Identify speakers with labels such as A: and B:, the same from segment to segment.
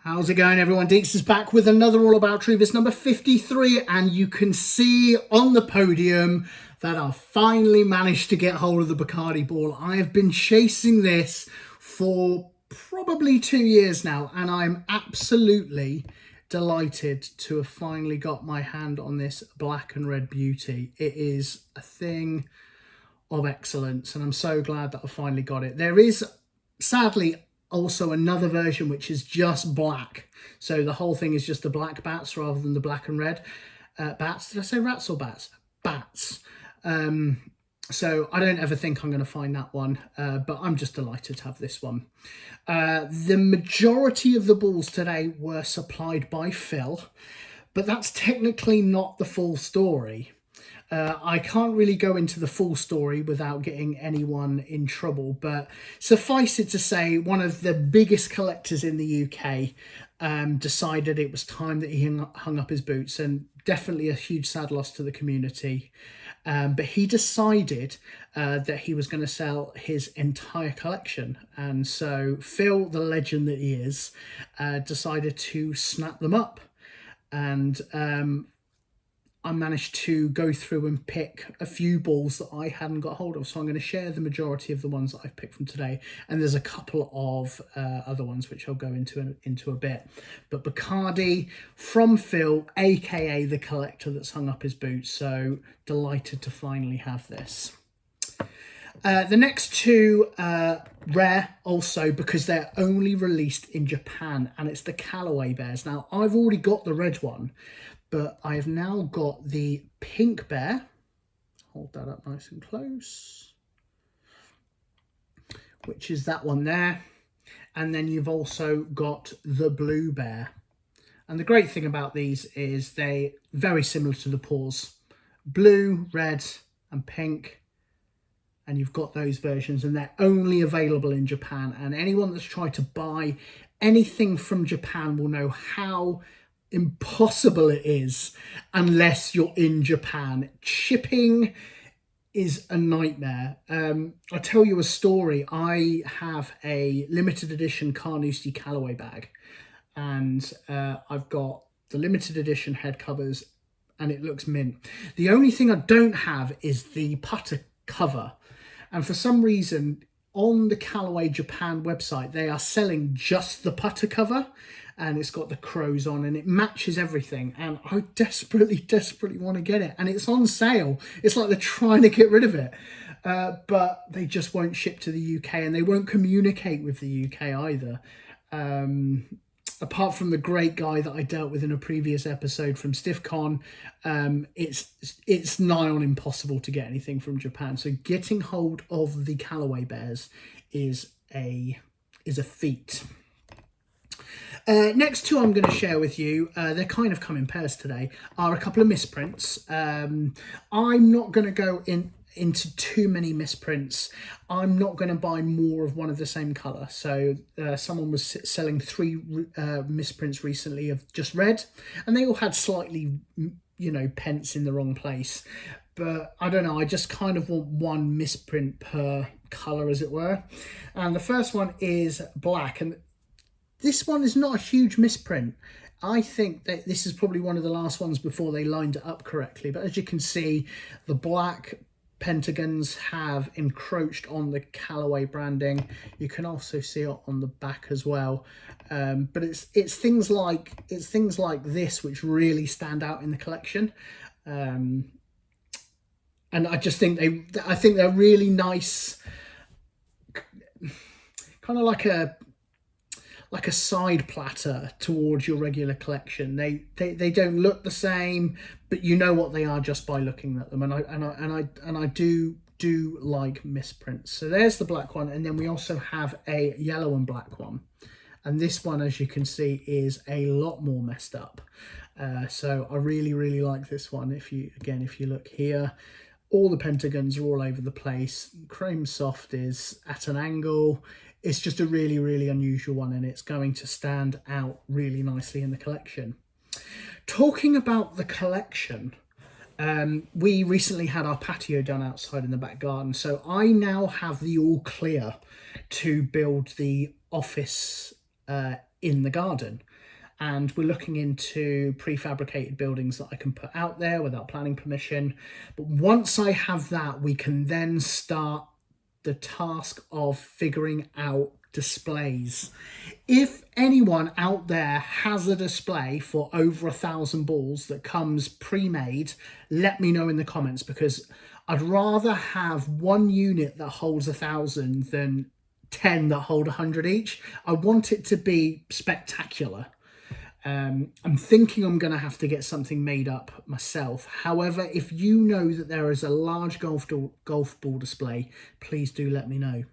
A: How's it going, everyone? Deeks is back with another All About Truvis number 53, and you can see on the podium that I've finally managed to get hold of the Bacardi ball. I have been chasing this for probably 2 years now, and I'm absolutely delighted to have finally got my hand on this black and red beauty. It is a thing of excellence, and I'm so glad that I finally got it. There is, sadly, also another version which is just black, so the whole thing is just the black bats rather than the black and red bats. Did I say rats or bats? Bats. So I don't ever think I'm going to find that one, but I'm just delighted to have this one. The majority of the balls today were supplied by Phil, but that's technically not the full story. I can't really go into the full story without getting anyone in trouble, but suffice it to say, one of the biggest collectors in the UK decided it was time that he hung up his boots, and definitely a huge sad loss to the community. But he decided that he was going to sell his entire collection, and so Phil, the legend that he is, decided to snap them up. And I managed to go through and pick a few balls that I hadn't got hold of. So I'm going to share the majority of the ones that I've picked from today. And there's a couple of other ones which I'll go into a bit. But Bacardi from Phil, aka the collector that's hung up his boots. So delighted to finally have this. The next two rare also because they're only released in Japan, and it's the Callaway Bears. Now, I've already got the red one, but I have now got the pink bear. Hold that up nice and close, which is that one there. And then you've also got the blue bear. And the great thing about these is they very similar to the paws. Blue, red and pink. And you've got those versions, and they're only available in Japan. And anyone that's tried to buy anything from Japan will know how impossible it is unless you're in Japan. Shipping is a nightmare. I'll tell you a story. I have a limited edition Carnoustie Callaway bag, and I've got the limited edition head covers, and it looks mint. The only thing I don't have is the putter cover. And for some reason, on the Callaway Japan website, they are selling just the putter cover, and it's got the crows on, and it matches everything. And I desperately want to get it. And it's on sale. It's like they're trying to get rid of it. But they just won't ship to the UK, and they won't communicate with the UK either. Apart from the great guy that I dealt with in a previous episode from StiffCon, it's nigh on impossible to get anything from Japan. So getting hold of the Callaway Bears is a feat. Next two I'm going to share with you, they're kind of come in pairs today, are a couple of misprints. I'm not going to go into too many misprints. I'm not going to buy more of one of the same colour. So someone was selling 3 misprints recently of just red, and they all had slightly, pence in the wrong place. But I don't know, I just kind of want one misprint per colour, as it were. And the first one is black, and this one is not a huge misprint. I think that this is probably one of the last ones before they lined it up correctly. But as you can see, the black pentagons have encroached on the Callaway branding. You can also see it on the back as well. But it's things like this which really stand out in the collection. And I just think they're really nice, kind of like a side platter towards your regular collection. They don't look the same, but you know what they are just by looking at them. And I do like misprints. So there's the black one, and then we also have a yellow and black one. And this one, as you can see, is a lot more messed up. So I really like this one. If you look here, all the pentagons are all over the place. Chrome soft is at an angle. It's just a really unusual one, and it's going to stand out really nicely in the collection. Talking about the collection, we recently had our patio done outside in the back garden, so I now have the all clear to build the office in the garden. And we're looking into prefabricated buildings that I can put out there without planning permission. But once I have that, we can then start the task of figuring out displays. If anyone out there has a display for over 1,000 balls that comes pre-made, let me know in the comments, because I'd rather have one unit that holds 1,000 than 10 that hold 100 each. I want it to be spectacular. I'm thinking I'm going to have to get something made up myself. However, if you know that there is a large golf ball display, please do let me know.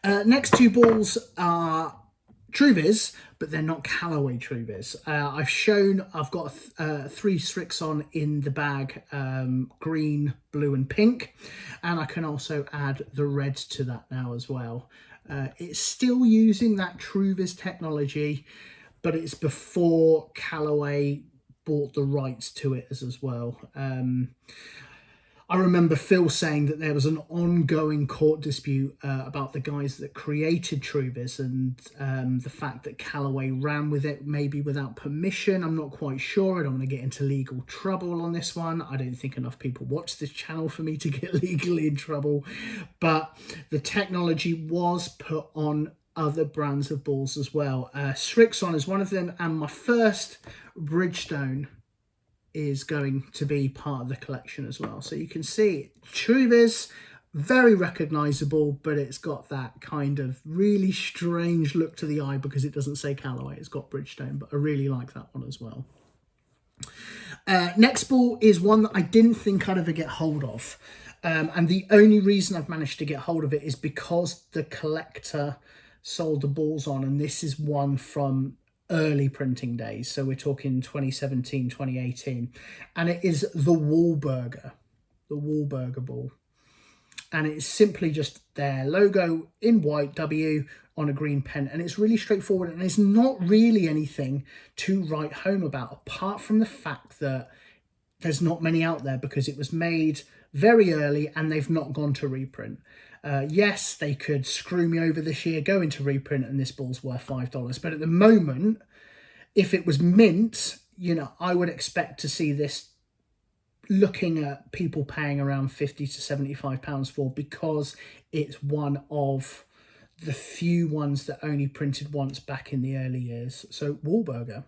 A: Next two balls are Truvis, but they're not Callaway Truvis. I've got 3 Srixon in the bag, green, blue and pink, and I can also add the red to that now as well. It's still using that Truvis technology, but it's before Callaway bought the rights to it as well. I remember Phil saying that there was an ongoing court dispute about the guys that created Truvis, and the fact that Callaway ran with it, maybe without permission. I'm not quite sure. I don't want to get into legal trouble on this one. I don't think enough people watch this channel for me to get legally in trouble. But the technology was put on other brands of balls as well. Srixon is one of them, and my first Bridgestone is going to be part of the collection as well. So you can see Truvis, very recognizable, but it's got that kind of really strange look to the eye because it doesn't say Callaway, it's got Bridgestone, but I really like that one as well. Next ball is one that I didn't think I'd ever get hold of. And the only reason I've managed to get hold of it is because the collector sold the balls on, and this is one from early printing days, so we're talking 2017, 2018, and it is the Wahlburger ball, and it's simply just their logo in white W on a green pen, and it's really straightforward, and it's not really anything to write home about, apart from the fact that there's not many out there because it was made very early and they've not gone to reprint. Yes, they could screw me over this year, go into reprint, and this ball's worth $5. But at the moment, if it was mint, you know, I would expect to see this looking at people paying around £50 to £75 for, because it's one of the few ones that only printed once back in the early years. So Wahlburger.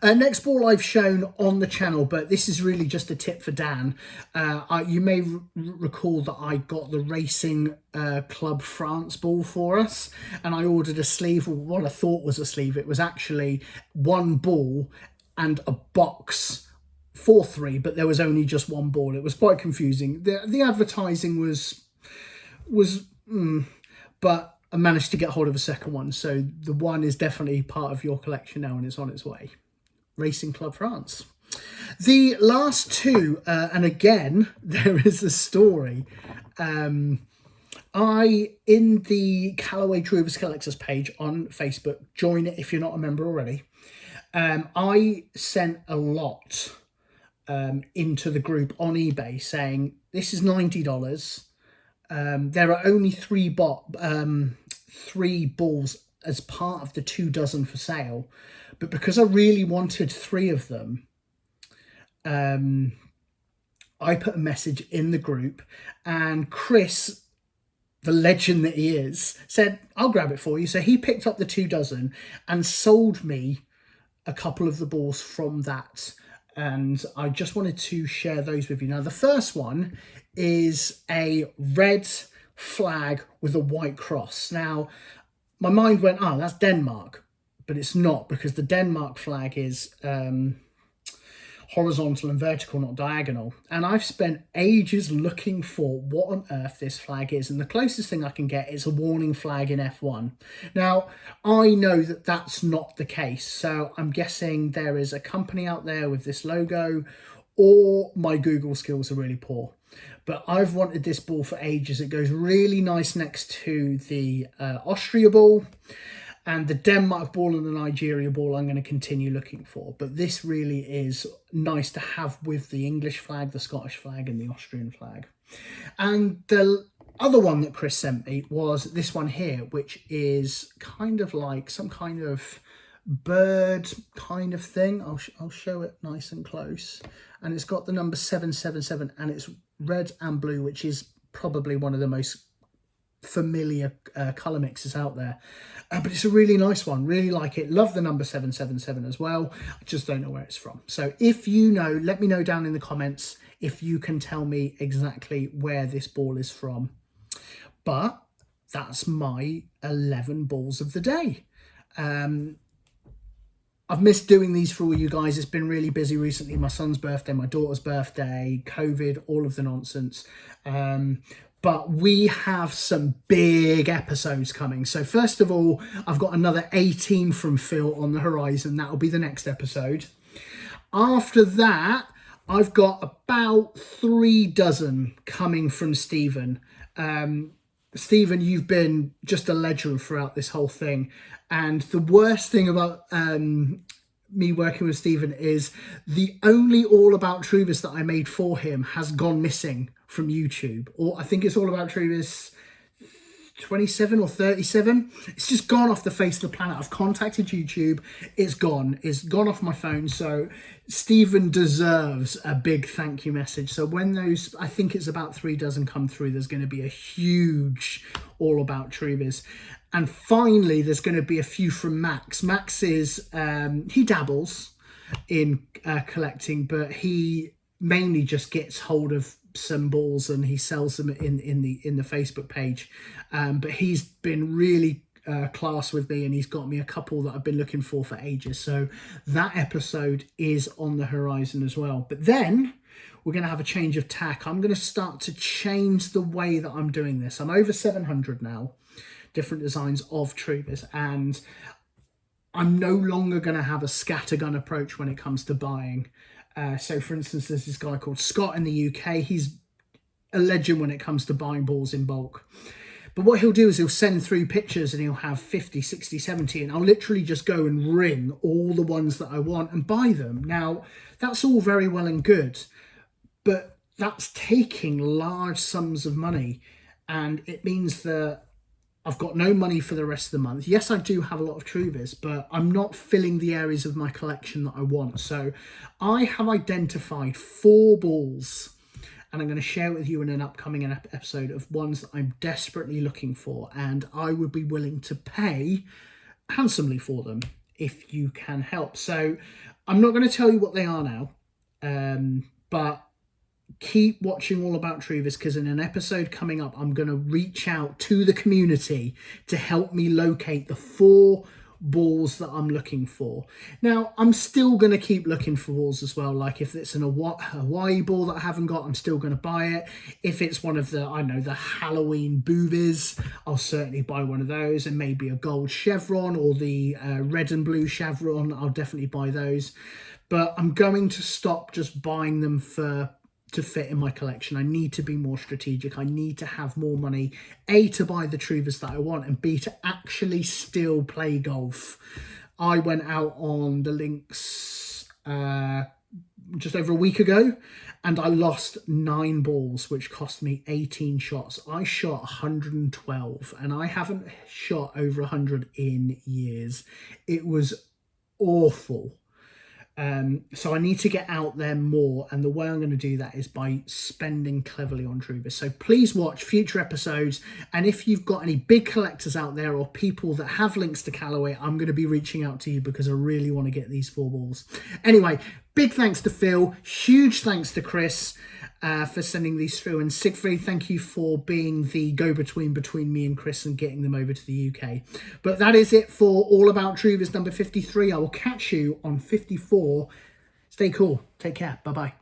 A: Next ball I've shown on the channel, but this is really just a tip for Dan. You may recall that I got the Racing Club France ball for us, and I ordered a sleeve, or what I thought was a sleeve. It was actually one ball and a box for 3, but there was only just one ball. It was quite confusing. The advertising was but I managed to get hold of a second one, so the one is definitely part of your collection now and it's on its way. Racing Club France. The last two, and again, there is a story. In the Callaway Truvis Collectors page on Facebook, join it if you're not a member already. I sent a lot into the group on eBay saying, this is $90. There are only 3 balls as part of the 2 dozen for sale, but because I really wanted 3 of them, I put a message in the group, and Chris, the legend that he is, said, I'll grab it for you. So he picked up the 2 dozen and sold me a couple of the balls from that, and I just wanted to share those with you. Now, the first one is a red flag with a white cross. Now, my mind went, oh, that's Denmark, but it's not, because the Denmark flag is horizontal and vertical, not diagonal. And I've spent ages looking for what on earth this flag is, and the closest thing I can get is a warning flag in F1. Now, I know that that's not the case, so I'm guessing there is a company out there with this logo, or my Google skills are really poor. But I've wanted this ball for ages. It goes really nice next to the Austria ball, and the Denmark ball and the Nigeria ball I'm going to continue looking for. But this really is nice to have with the English flag, the Scottish flag and the Austrian flag. And the other one that Chris sent me was this one here, which is kind of like some kind of bird kind of thing. I'll show it nice and close. And it's got the number 777 and it's red and blue, which is probably one of the most familiar colour mixes out there. But it's a really nice one. Really like it. Love the number 777 as well. I just don't know where it's from. So if you know, let me know down in the comments if you can tell me exactly where this ball is from. But that's my 11 balls of the day. I've missed doing these for all you guys. It's been really busy recently. My son's birthday, my daughter's birthday, COVID, all of the nonsense. But we have some big episodes coming. So first of all, I've got another 18 from Phil on the horizon. That'll be the next episode. After that, I've got about 3 dozen coming from Stephen. Stephen, you've been just a legend throughout this whole thing. And the worst thing about me working with Stephen is the only All About Truvis that I made for him has gone missing from YouTube. Or I think it's All About Truvis 27 or 37. It's just gone off the face of the planet. I've contacted YouTube. It's gone. It's gone off my phone. So Stephen deserves a big thank you message. So when those, I think it's about 3 dozen come through, there's going to be a huge All About Truvis. And finally, there's going to be a few from Max. Max is, he dabbles in collecting, but he mainly just gets hold of some balls and he sells them in the Facebook page. But he's been really class with me and he's got me a couple that I've been looking for ages. So that episode is on the horizon as well. But then we're going to have a change of tack. I'm going to start to change the way that I'm doing this. I'm over 700 now. Different designs of Truvis, and I'm no longer going to have a scattergun approach when it comes to buying. So for instance, there's this guy called Scott in the UK. He's a legend when it comes to buying balls in bulk. But what he'll do is he'll send through pictures and he'll have 50, 60, 70, and I'll literally just go and ring all the ones that I want and buy them. Now, that's all very well and good, but that's taking large sums of money, and it means that I've got no money for the rest of the month. Yes, I do have a lot of Truvis, but I'm not filling the areas of my collection that I want. So I have identified 4 balls, and I'm going to share with you in an upcoming episode of ones that I'm desperately looking for, and I would be willing to pay handsomely for them if you can help. So I'm not going to tell you what they are now, but keep watching All About Truvis, because in an episode coming up, I'm going to reach out to the community to help me locate the 4 balls that I'm looking for. Now, I'm still going to keep looking for balls as well. Like if it's an Hawaii ball that I haven't got, I'm still going to buy it. If it's one of the, I know, the Halloween boobies, I'll certainly buy one of those, and maybe a gold chevron or the red and blue chevron. I'll definitely buy those. But I'm going to stop just buying them to fit in my collection. I need to be more strategic. I need to have more money, A, to buy the Truvis that I want, and B, to actually still play golf. I went out on the links just over a week ago and I lost 9 balls, which cost me 18 shots. I shot 112 and I haven't shot over 100 in years. It was awful. So I need to get out there more, and the way I'm going to do that is by spending cleverly on Truvis. So please watch future episodes, and if you've got any big collectors out there or people that have links to Callaway, I'm going to be reaching out to you because I really want to get these 4 balls. Anyway, big thanks to Phil, huge thanks to Chris for sending these through, and Siegfried, thank you for being the go-between between me and Chris and getting them over to the UK. But that is it for All About Truvis number 53. I will catch you on 54. Stay cool. Take care. Bye-bye.